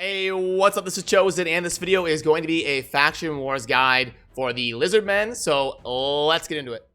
Hey, what's up? This is Chosen, and this video is going to be a Faction Wars guide for the Lizardmen, so let's get into it.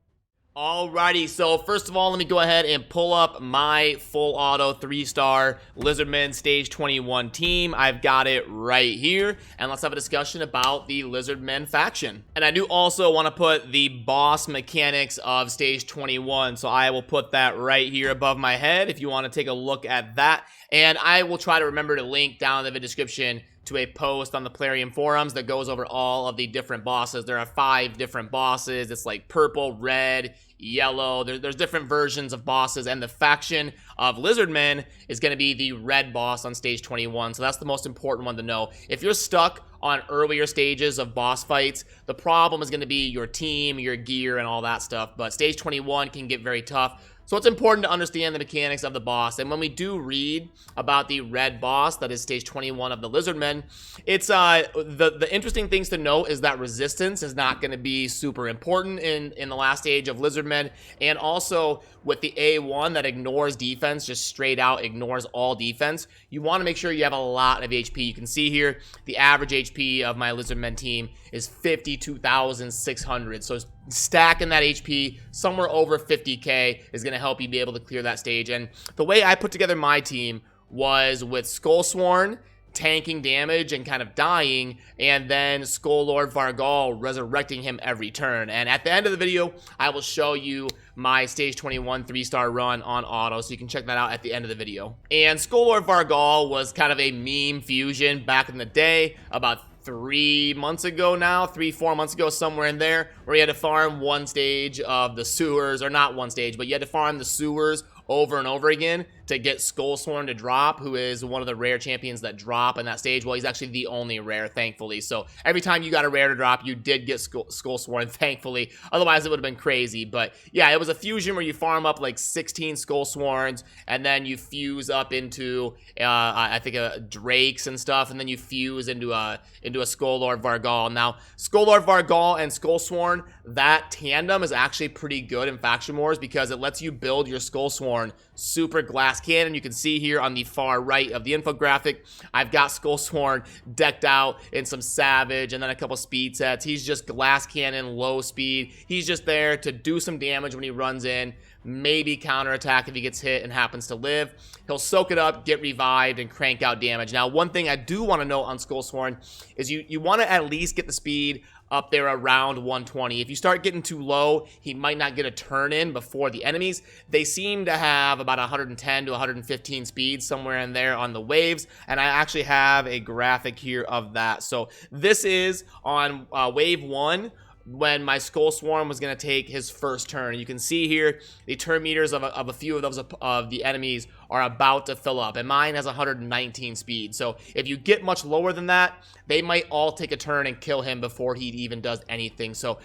Alrighty, so first of all, let me go ahead and pull up my full auto 3-star Lizardmen Stage 21 team. I've got it right here, and let's have a discussion about the Lizardmen faction. And I do also want to put the boss mechanics of Stage 21, so I will put that right here above my head if you want to take a look at that. And I will try to remember to link down in the description to a post on the Plarium forums that goes over all of the different bosses. There are 5 different bosses. It's like purple, red, yellow. There's different versions of bosses, and the faction of Lizardmen is going to be the red boss on Stage 21, so that's the most important one to know. If you're stuck on earlier stages of boss fights, the problem is going to be your team, your gear, and all that stuff, but Stage 21 can get very tough. So it's important to understand the mechanics of the boss, and when we do read about the red boss, that is Stage 21 of the Lizardmen, it's the interesting things to note is that resistance is not going to be super important in the last stage of Lizardmen, and also with the A1 that ignores defense, just straight out ignores all defense, you want to make sure you have a lot of HP. You can see here, the average HP of my Lizardmen team is 52,600, so stacking that HP somewhere over 50k is going to help you be able to clear that stage. And the way I put together my team was with Skullsworn tanking damage and kind of dying, and then Skull-Lord Vargal resurrecting him every turn. And at the end of the video, I will show you my Stage 21 3-star run on auto, so you can check that out at the end of the video. And Skull-Lord Vargal was kind of a meme fusion back in the day, about 3 months ago now, 3-4 months ago, somewhere in there, where you had to farm one stage of the sewers, or not one stage, but you had to farm the sewers over and over again to get Skullsworn to drop, who is one of the rare champions that drop in that stage. Well, he's actually the only rare, thankfully. So every time you got a rare to drop, you did get Skullsworn, thankfully. Otherwise, it would have been crazy. But yeah, it was a fusion where you farm up like 16 Skullsworns, and then you fuse up into, I think, Drakes and stuff, and then you fuse into a Skull-Lord Vargal. Now, Skull-Lord Vargal and Skullsworn, that tandem is actually pretty good in Faction Wars because it lets you build your Skullsworn super glass cannon. You can see here on the far right of the infographic, I've got Skullsworn decked out in some Savage and then a couple speed sets. He's just glass cannon, low speed. He's just there to do some damage when he runs in, maybe counterattack if he gets hit and happens to live. He'll soak it up, get revived, and crank out damage. Now, one thing I do want to note on Skullsworn is you want to at least get the speed up there around 120. If you start getting too low, he might not get a turn in before the enemies. They seem to have about 110 to 115 speed, somewhere in there on the waves, and I actually have a graphic here of that. So this is on wave 1, when my Skullsworn was going to take his first turn. You can see here the turn meters of a few of those of the enemies are about to fill up, and mine has 119 speed. So if you get much lower than that, they might all take a turn and kill him before he even does anything. So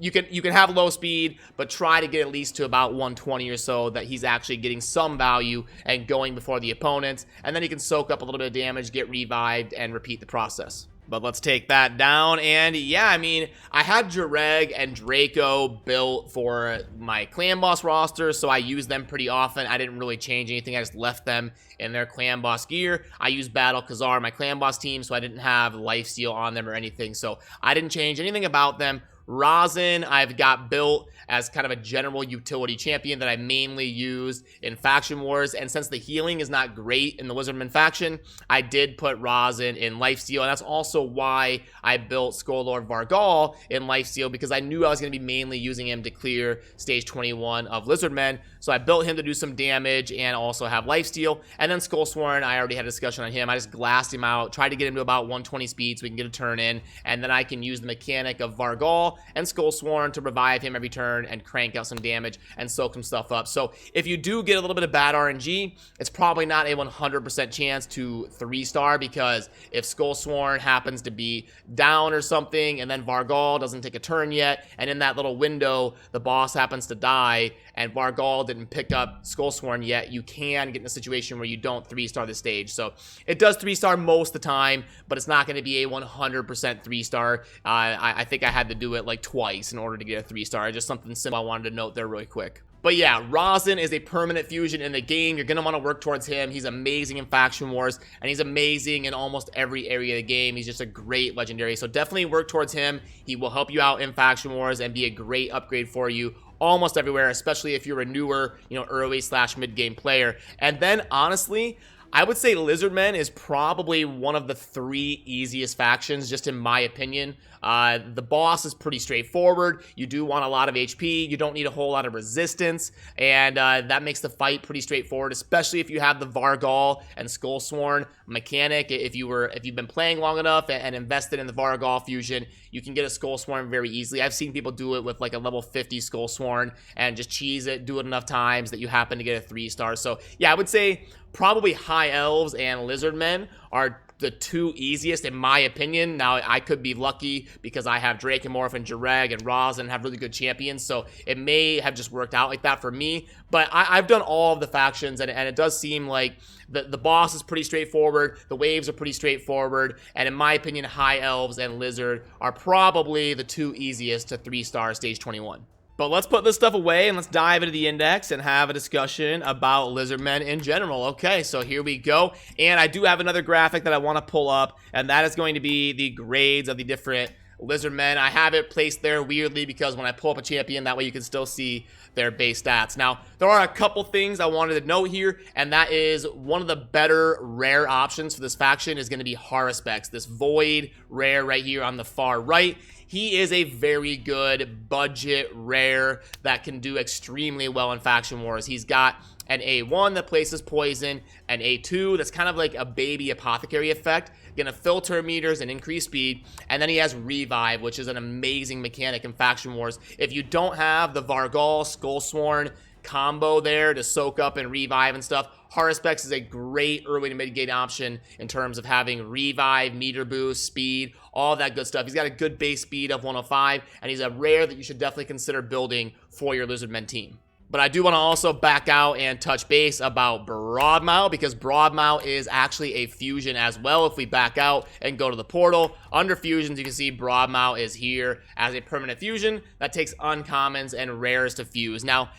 you can have low speed, but try to get at least to about 120 or so, that he's actually getting some value and going before the opponents, and then he can soak up a little bit of damage, get revived, and repeat the process. But let's take that down, and yeah, I mean, I had Jareg and Draco built for my clan boss roster, so I use them pretty often. I didn't really change anything, I just left them in their clan boss gear. I use Battle Khazar, my clan boss team, so I didn't have lifesteal on them or anything, so I didn't change anything about them. Rosin, I've got built as kind of a general utility champion that I mainly use in Faction Wars, and since the healing is not great in the Lizardmen faction, I did put Rosin in lifesteal, and that's also why I built Skull-Lord Vargal in lifesteal, because I knew I was going to be mainly using him to clear Stage 21 of Lizardmen, so I built him to do some damage and also have lifesteal. And then Skullsworn, I already had a discussion on him. I just glassed him out, tried to get him to about 120 speed so we can get a turn in, and then I can use the mechanic of Vargal and Skullsworn to revive him every turn and crank out some damage and soak some stuff up. So if you do get a little bit of bad RNG, it's probably not a 100% chance to 3-star, because if Skullsworn happens to be down or something and then Vargal doesn't take a turn yet, and in that little window the boss happens to die and Vargal didn't pick up Skullsworn yet, you can get in a situation where you don't 3-star the stage. So it does 3-star most of the time, but it's not going to be a 100% 3-star. I think I had to do it like twice in order to get a 3-star. Just something simple I wanted to note there really quick. But yeah, Razen is a permanent fusion in the game. You're going to want to work towards him. He's amazing in Faction Wars, and he's amazing in almost every area of the game. He's just a great legendary. So definitely work towards him. He will help you out in Faction Wars and be a great upgrade for you almost everywhere, especially if you're a newer, early/mid-game player. And then, honestly, I would say Lizardmen is probably one of the 3 easiest factions, just in my opinion. The boss is pretty straightforward. You do want a lot of HP. You don't need a whole lot of resistance, and that makes the fight pretty straightforward, especially if you have the Vargal and Skullsworn mechanic. If you've been playing long enough and invested in the Vargal fusion, you can get a Skullsworn very easily. I've seen people do it with like a level 50 Skullsworn and just cheese it, do it enough times that you happen to get a 3-star. So yeah, I would say probably High Elves and Lizardmen are the 2 easiest in my opinion. Now, I could be lucky because I have Drakemorph and Jareg and Razen have really good champions, so it may have just worked out like that for me. But I've done all of the factions, and it does seem like the boss is pretty straightforward, the waves are pretty straightforward, and in my opinion, High Elves and Lizard are probably the 2 easiest to 3-star stage 21. But let's put this stuff away and let's dive into the index and have a discussion about Lizardmen in general. Okay, so here we go. And I do have another graphic that I want to pull up, and that is going to be the grades of the different Lizardmen. I have it placed there weirdly because when I pull up a champion, that way you can still see their base stats. Now, there are a couple things I wanted to note here, and that is one of the better rare options for this faction is going to be HyperX, this Void rare right here on the far right. He is a very good budget rare that can do extremely well in Faction Wars. He's got an A1 that places poison, an A2 that's kind of like a baby apothecary effect, gonna filter meters and increase speed, and then he has Revive, which is an amazing mechanic in Faction Wars. If you don't have the Vargal Skullsworn combo there to soak up and revive and stuff, HyperX is a great early to mid-game option in terms of having revive, meter boost, speed, all that good stuff. He's got a good base speed of 105, and he's a rare that you should definitely consider building for your Lizardmen team. But I do want to also back out and touch base about Broadmouth, because Broadmouth is actually a fusion as well. If we back out and go to the portal, under fusions, you can see Broadmouth is here as a permanent fusion that takes uncommons and rares to fuse. Now,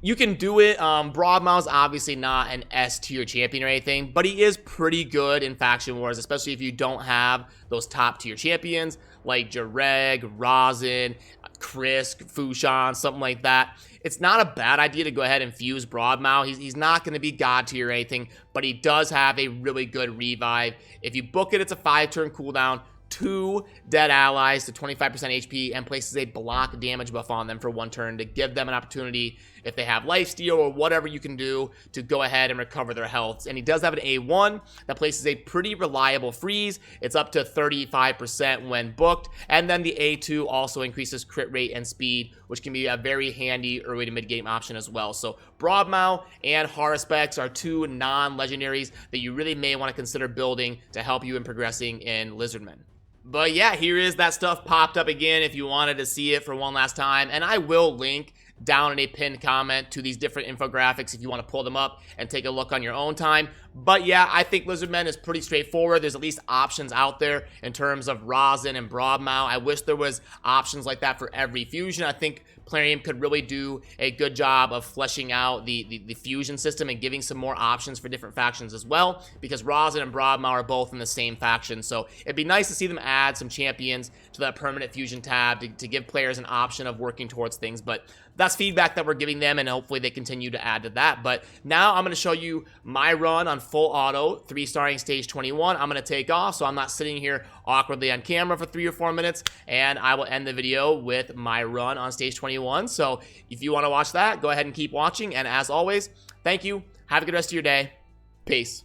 you can do it. Broadmouth's obviously not an S tier champion or anything, but he is pretty good in Faction Wars, especially if you don't have those top tier champions like Jareg, Razen, Krisk, Fushan, something like that. It's not a bad idea to go ahead and fuse Broadmouth. He's not going to be god tier or anything, but he does have a really good revive. If you book it, it's a 5-turn cooldown, 2 dead allies to 25% HP, and places a block damage buff on them for 1 turn to give them an opportunity, if they have lifesteal or whatever you can do, to go ahead and recover their health. And he does have an A1 that places a pretty reliable freeze. It's up to 35% when booked. And then the A2 also increases crit rate and speed, which can be a very handy early to mid-game option as well. So Broadmouth and HyperX are 2 non-legendaries that you really may want to consider building to help you in progressing in Lizardmen. But yeah, here is that stuff popped up again if you wanted to see it for one last time. And I will link down in a pinned comment to these different infographics if you want to pull them up and take a look on your own time. But yeah, I think Lizardmen is pretty straightforward. There's at least options out there in terms of Razen and Broadmouth. I wish there was options like that for every fusion. I think Plarium could really do a good job of fleshing out the fusion system and giving some more options for different factions as well, because Razen and Broadmouth are both in the same faction. So it'd be nice to see them add some champions to that permanent fusion tab to give players an option of working towards things. But that's feedback that we're giving them, and hopefully they continue to add to that. But now I'm going to show you my run on full auto, 3-starring stage 21. I'm going to take off, so I'm not sitting here awkwardly on camera for 3 or 4 minutes, and I will end the video with my run on stage 21. So if you want to watch that, go ahead and keep watching, and as always, thank you. Have a good rest of your day. Peace.